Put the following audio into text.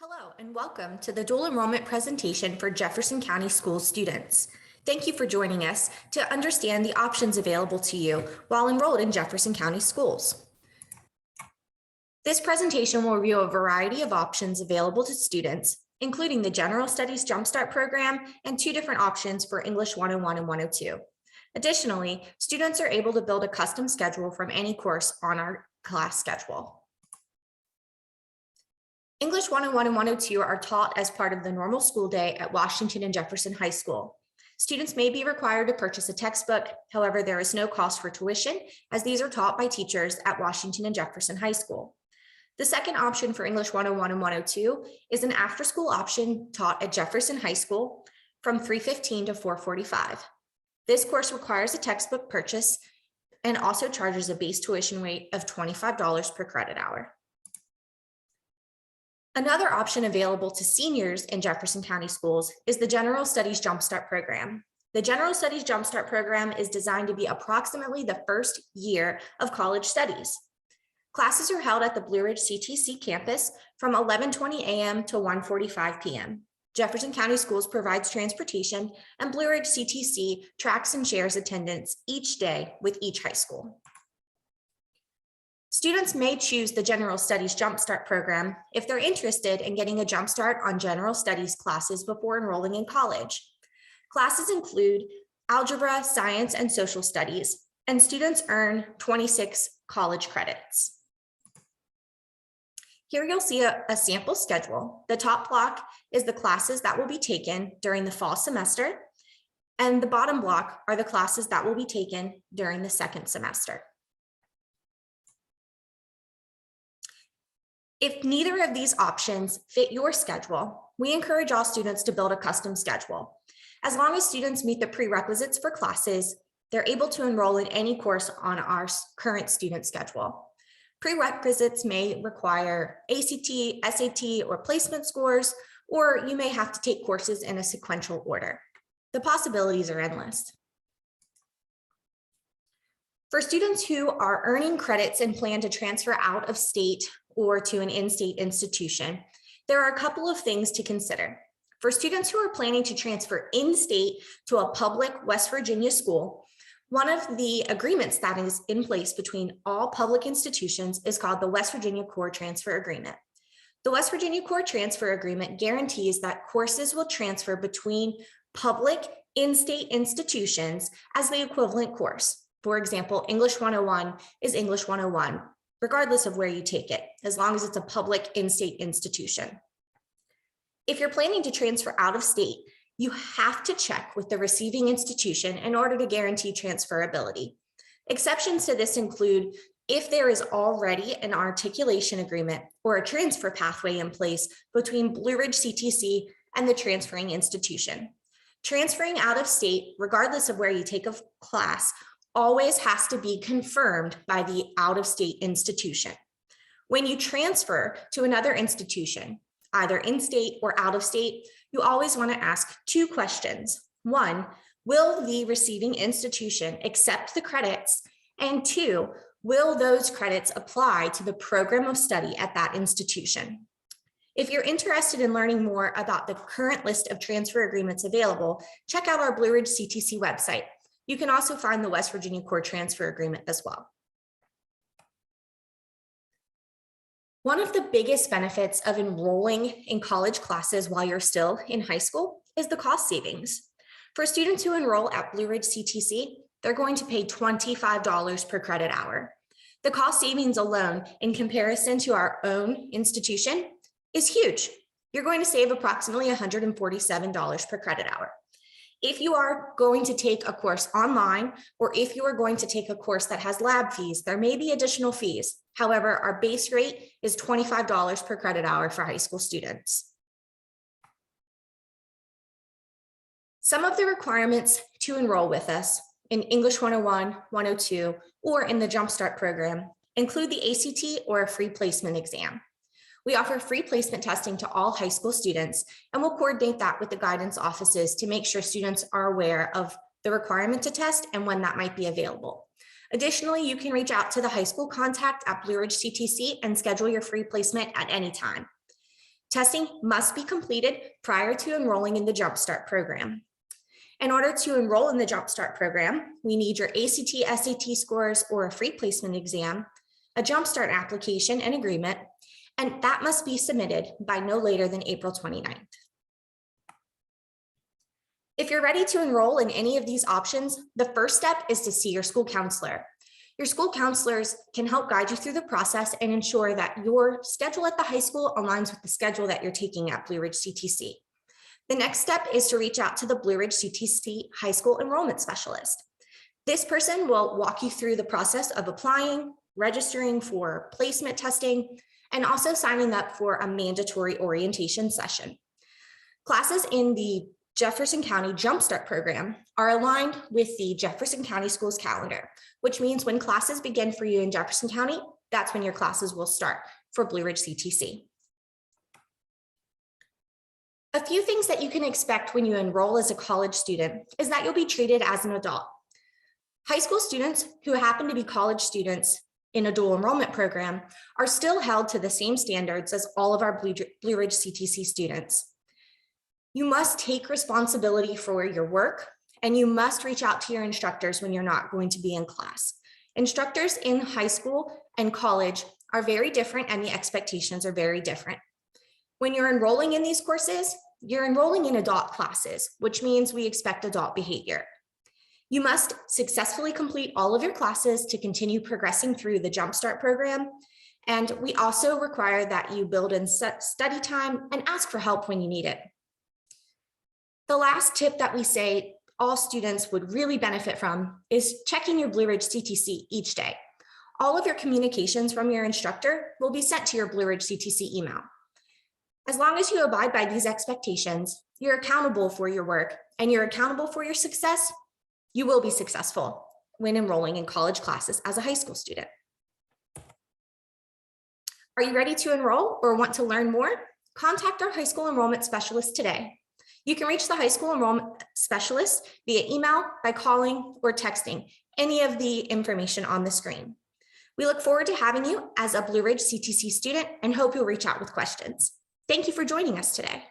Hello and welcome to the dual enrollment presentation for Jefferson County School students. Thank you for joining us to understand the options available to you while enrolled in Jefferson County schools. This presentation will review a variety of options available to students, including the General Studies Jumpstart program and two different options for English 101 and 102. Additionally, students are able to build a custom schedule from any course on our class schedule. English 101 and 102 are taught as part of the normal school day at Washington and Jefferson High School. Students may be required to purchase a textbook. However, there is no cost for tuition as these are taught by teachers at Washington and Jefferson High School. The second option for English 101 and 102 is an after-school option taught at Jefferson High School from 3:15 to 4:45. This course requires a textbook purchase and also charges a base tuition rate of $25 per credit hour. Another option available to seniors in Jefferson County schools is the General Studies Jumpstart program. The General Studies Jumpstart program is designed to be approximately the first year of college studies. Classes are held at the Blue Ridge CTC campus from 11:20 a.m. to 1:45 p.m. Jefferson County Schools provides transportation, and Blue Ridge CTC tracks and shares attendance each day with each high school. Students may choose the General Studies Jumpstart program if they're interested in getting a jumpstart on General Studies classes before enrolling in college. Classes include algebra, science, and social studies, and students earn 26 college credits. Here you'll see a sample schedule. The top block is the classes that will be taken during the fall semester, and the bottom block are the classes that will be taken during the second semester. If neither of these options fit your schedule, we encourage all students to build a custom schedule. As long as students meet the prerequisites for classes, they're able to enroll in any course on our current student schedule. Prerequisites may require ACT, SAT, or placement scores, or you may have to take courses in a sequential order. The possibilities are endless. For students who are earning credits and plan to transfer out of state or to an in-state institution, there are a couple of things to consider. For students who are planning to transfer in-state to a public West Virginia school, one of the agreements that is in place between all public institutions is called the West Virginia Core Transfer Agreement. The West Virginia Core Transfer Agreement guarantees that courses will transfer between public in-state institutions as the equivalent course. For example, English 101 is English 101, regardless of where you take it, as long as it's a public in-state institution. If you're planning to transfer out of state, you have to check with the receiving institution in order to guarantee transferability. Exceptions to this include if there is already an articulation agreement or a transfer pathway in place between Blue Ridge CTC and the transferring institution. Transferring out of state, regardless of where you take a class, always has to be confirmed by the out-of-state institution. When you transfer to another institution, either in-state or out-of-state, you always want to ask two questions. One, will the receiving institution accept the credits? And two, will those credits apply to the program of study at that institution? If you're interested in learning more about the current list of transfer agreements available, check out our Blue Ridge CTC website. You can also find the West Virginia Core Transfer Agreement as well. One of the biggest benefits of enrolling in college classes while you're still in high school is the cost savings. For students who enroll at Blue Ridge CTC, they're going to pay $25 per credit hour. The cost savings alone in comparison to our own institution is huge. You're going to save approximately $147 per credit hour. If you are going to take a course online, or if you are going to take a course that has lab fees, there may be additional fees. However, our base rate is $25 per credit hour for high school students. Some of the requirements to enroll with us in English 101, 102, or in the Jumpstart program include the ACT or a free placement exam. We offer free placement testing to all high school students, and we'll coordinate that with the guidance offices to make sure students are aware of the requirement to test and when that might be available. Additionally, you can reach out to the high school contact at Blue Ridge CTC and schedule your free placement at any time. Testing must be completed prior to enrolling in the Jumpstart program. In order to enroll in the Jumpstart program, we need your ACT, SAT scores or a free placement exam, a Jumpstart application and agreement, and that must be submitted by no later than April 29th. If you're ready to enroll in any of these options, the first step is to see your school counselor. Your school counselors can help guide you through the process and ensure that your schedule at the high school aligns with the schedule that you're taking at Blue Ridge CTC. The next step is to reach out to the Blue Ridge CTC High School Enrollment Specialist. This person will walk you through the process of applying, registering for placement testing, and also signing up for a mandatory orientation session. Classes in the Jefferson County Jumpstart program are aligned with the Jefferson County Schools calendar, which means when classes begin for you in Jefferson County, that's when your classes will start for Blue Ridge CTC. A few things that you can expect when you enroll as a college student is that you'll be treated as an adult. High school students who happen to be college students in a dual enrollment program are still held to the same standards as all of our Blue Ridge CTC students. You must take responsibility for your work, and you must reach out to your instructors when you're not going to be in class. Instructors in high school and college are very different, and the expectations are very different. When you're enrolling in these courses, you're enrolling in adult classes, which means we expect adult behavior. You must successfully complete all of your classes to continue progressing through the Jumpstart program. And we also require that you build in study time and ask for help when you need it. The last tip that we say all students would really benefit from is checking your Blue Ridge CTC each day. All of your communications from your instructor will be sent to your Blue Ridge CTC email. As long as you abide by these expectations, you're accountable for your work and you're accountable for your success, you will be successful when enrolling in college classes as a high school student. Are you ready to enroll or want to learn more? Contact our high school enrollment specialist today. You can reach the high school enrollment specialist via email, by calling, or texting any of the information on the screen. We look forward to having you as a Blue Ridge CTC student and hope you'll reach out with questions. Thank you for joining us today.